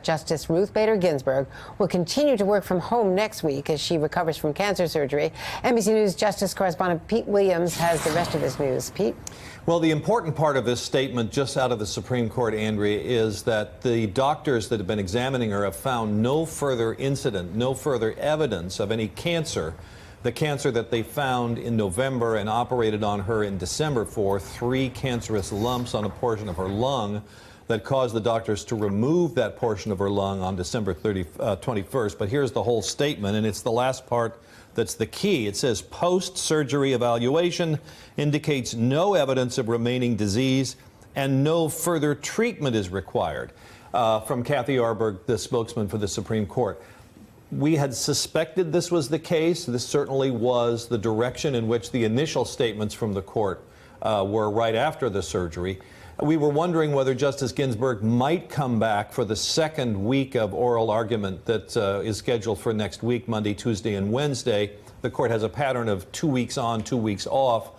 Justice Ruth Bader Ginsburg will continue to work from home next week as she recovers from cancer surgery. NBC News Justice correspondent Pete Williams has the rest of this news. Pete? Well, the important part of this statement just out of the Supreme Court, Andrea, is that the doctors that have been examining her have found no further incident, no further evidence of any cancer. The cancer that they found in November and operated on her in December for 3 cancerous lumps on a portion of her lung that caused the doctors to remove that portion of her lung on December 21st. But here's the whole statement, and it's the last part that's the key. It says post-surgery evaluation indicates no evidence of remaining disease and no further treatment is required. From Kathy Arberg, the spokesman for the Supreme Court. We had suspected this was the case. This certainly was the direction in which the initial statements from the court were right after the surgery. We were wondering whether Justice Ginsburg might come back for the second week of oral argument that is scheduled for next week, Monday, Tuesday, and Wednesday. The court has a pattern of 2 weeks on, 2 weeks off.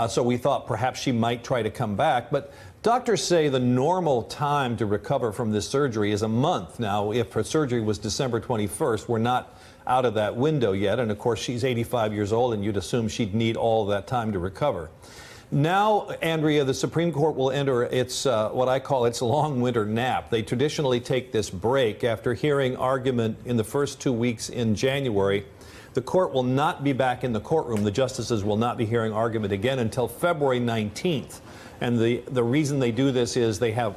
So we thought perhaps she might try to come back. But doctors say the normal time to recover from this surgery is a month. Now, if her surgery was December 21st, we're not out of that window yet. And of course, she's 85 years old, and you'd assume she'd need all that time to recover. Now, Andrea, the Supreme Court will enter its what I call its long winter nap. They traditionally take this break after hearing argument in the first 2 weeks in January. The court will not be back in the courtroom. The justices will not be hearing argument again until February 19th. And the reason they do this is they have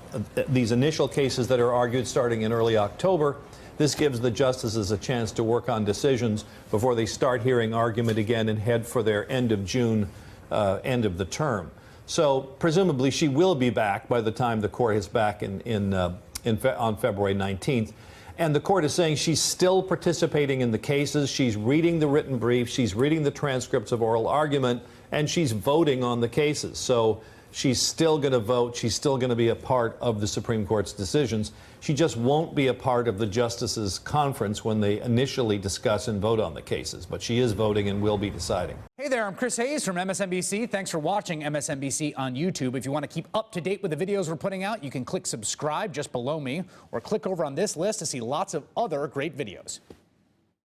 these initial cases that are argued starting in early October. This gives the justices a chance to work on decisions before they start hearing argument again and head for their end of June, end of the term. So presumably she will be back by the time the court is back on February 19th. And the court is saying she's still participating in the cases. She's reading the written briefs. She's reading the transcripts of oral argument, and she's voting on the cases. So she's still going to vote. She's still going to be a part of the Supreme Court's decisions. She just won't be a part of the justices' conference when they initially discuss and vote on the cases. But she is voting and will be deciding. Hey there, I'm Chris Hayes from MSNBC. Thanks for watching MSNBC on YouTube. If you want to keep up to date with the videos we're putting out, you can click subscribe just below me or click over on this list to see lots of other great videos.